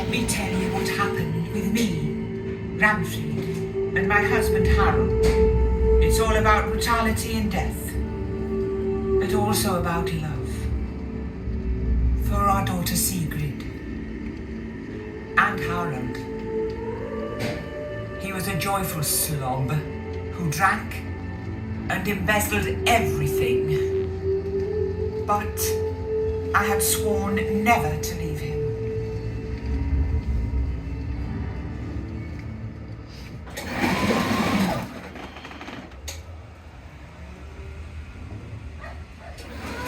Let me tell you what happened with me, Ramfrid, and my husband Harold. It's all about brutality and death, but also about love. For our daughter Sigrid and Harold. He was a joyful slob who drank and embezzled everything. But I had sworn never to leave him.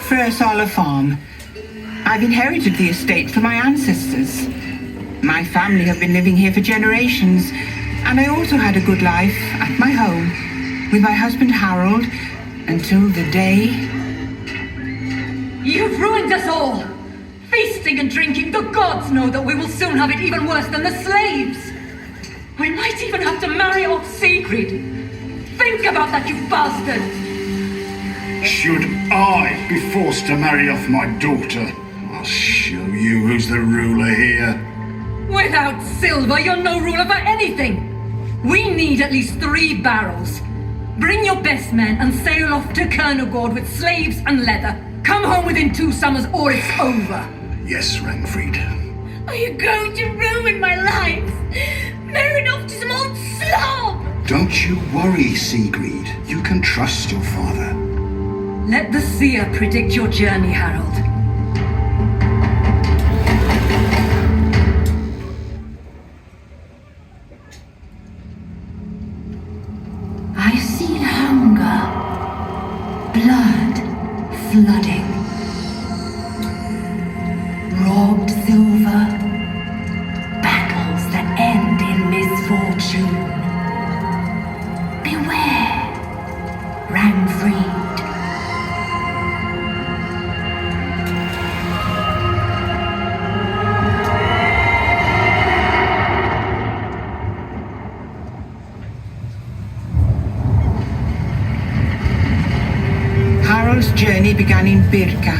Fursala Farm. I've inherited the estate from my ancestors. My family have been living here for generations, and I also had a good life at my home with my husband Harold until the day... You've ruined us all! Feasting and drinking, the gods know that we will soon have it even worse than the slaves! We might even have to marry off Sigrid! Think about that, you bastard! Should I be forced to marry off my daughter, I'll show you who's the ruler here. Without silver, you're no ruler for anything! We need at least 3 barrels. Bring your best men and sail off to Kernogård with slaves and leather. Come home within 2 summers or it's over. Yes, Ranfrid. Are you going to ruin my life? Married off to some old slob! Don't you worry, Sigrid. You can trust your father. Let the seer predict your journey, Harold. I see hunger, blood flooding, robbed silver, battles that end in misfortune. Beware, Ranfrid. Harold's journey began in Birka.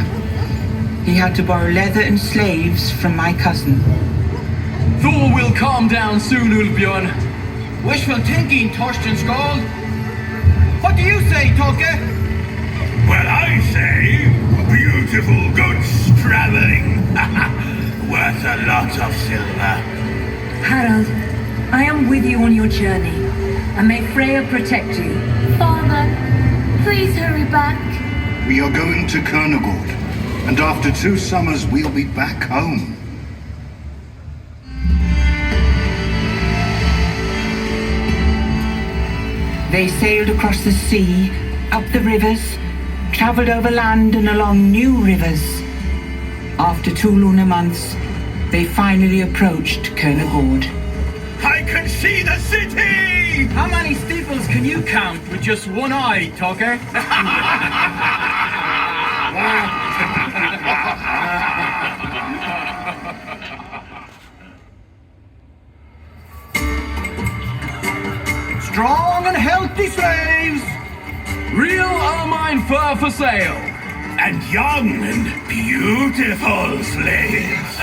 He had to borrow leather and slaves from my cousin. Thor will calm down soon, Ulfbjörn. Wishful thinking, Torsten Skald. What do you say, Toke? Well, I say, beautiful goods traveling. Worth a lot of silver. Harold, I am with you on your journey, and may Freya protect you. Father, please hurry back. We are going to Kernogård, and after 2 summers we'll be back home. They sailed across the sea, up the rivers, travelled over land and along new rivers. After 2 lunar months, they finally approached Kernogård. I can see the city! How many steeples can you count with just one eye, Toke? Strong and healthy slaves! Real Ermine fur for sale! And young and beautiful slaves.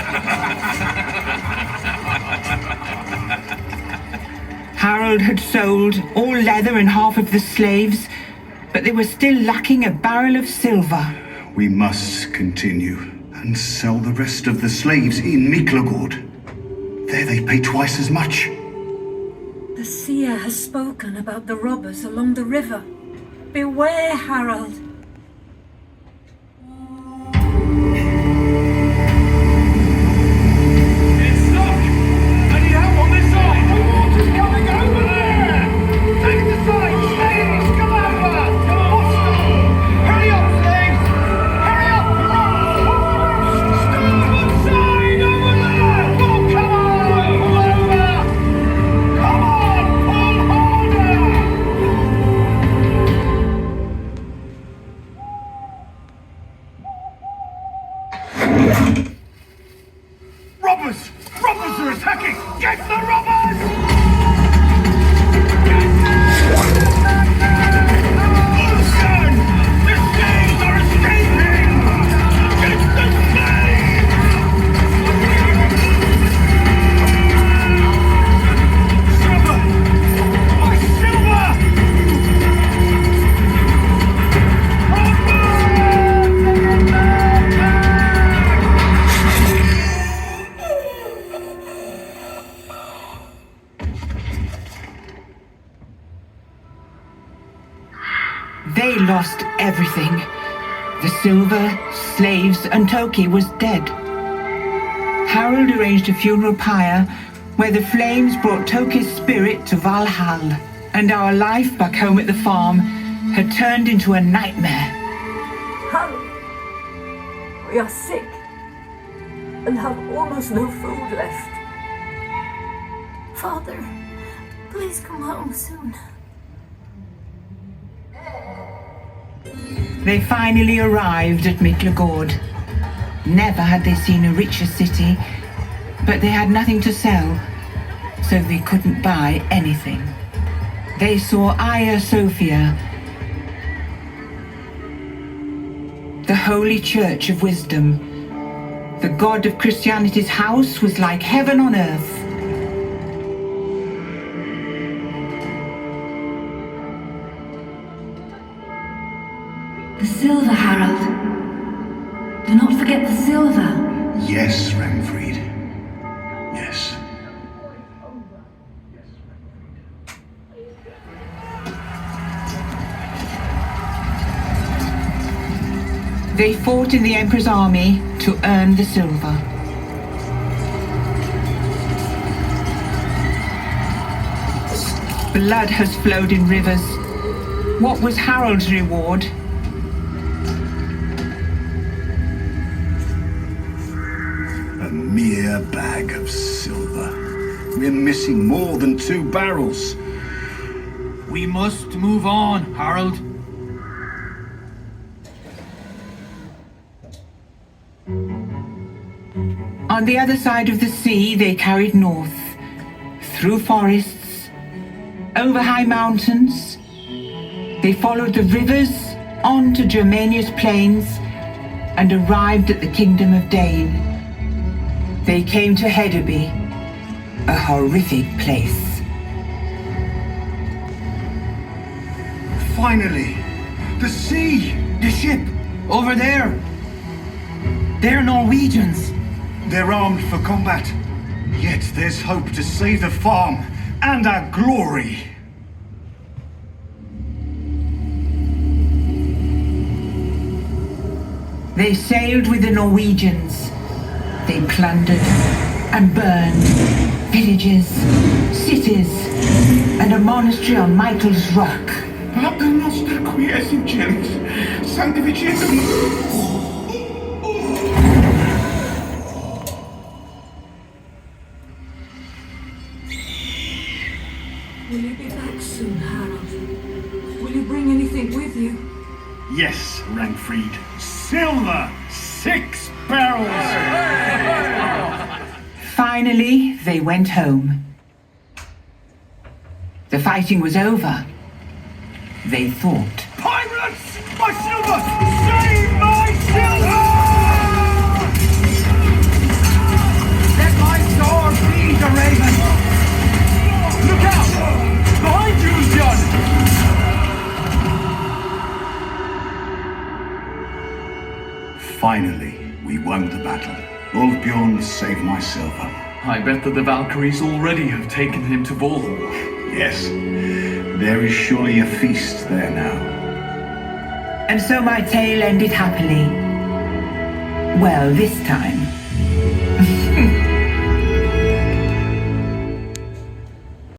Harold had sold all leather and half of the slaves, but they were still lacking a barrel of silver. We must continue and sell the rest of the slaves in Miklagård. There they pay twice as much. The seer has spoken about the robbers along the river. Beware, Harold. It's stuck! I need help on this side! The water's coming over there! Take the side, slaves! Come over! Come on! Hurry up, slaves! Hurry up! Starboard side over there! Oh, come on! Pull over! Come on! Pull harder! Robbers! Robbers are attacking! Get the robbers! Ulfbjörn! The slaves are escaping! Get the slaves! They lost everything. The silver, slaves, and Toki was dead. Harold arranged a funeral pyre where the flames brought Toki's spirit to Valhalla, and our life back home at the farm had turned into a nightmare. Harold, we are sick and have almost no food left. Father, please come home soon. They finally arrived at Miklagård. Never had they seen a richer city, but they had nothing to sell, so they couldn't buy anything. They saw Hagia Sophia, the holy church of wisdom. The God of Christianity's house was like heaven on earth. The silver, Harold. Do not forget the silver. Yes, Ranfried. Yes. They fought in the Emperor's army to earn the silver. Blood has flowed in rivers. What was Harold's reward? A mere bag of silver. We're missing more than 2 barrels. We must move on, Harold. On the other side of the sea, they carried north, through forests, over high mountains. They followed the rivers on to Germania's plains and arrived at the kingdom of Dane. They came to Hedeby, a horrific place. Finally! The sea! The ship! Over there! They're Norwegians! They're armed for combat. Yet there's hope to save the farm and our glory. They sailed with the Norwegians. They plundered and burned villages, cities, and a monastery on Michael's Rock. Pater noster qui es in celis, sanctificetum. Will you be back soon, Harold? Will you bring anything with you? Yes, Ranfried. Silver! 6 barrels! Finally, they went home. The fighting was over. They thought. Pirates! My silver! Save my silver! Let my sword be the raven! Look out! Behind you, John! Finally, we won the battle. Ulfbjorn saved my silver. I bet that the Valkyries already have taken him to Valhall. Yes, there is surely a feast there now. And so my tale ended happily. Well, this time.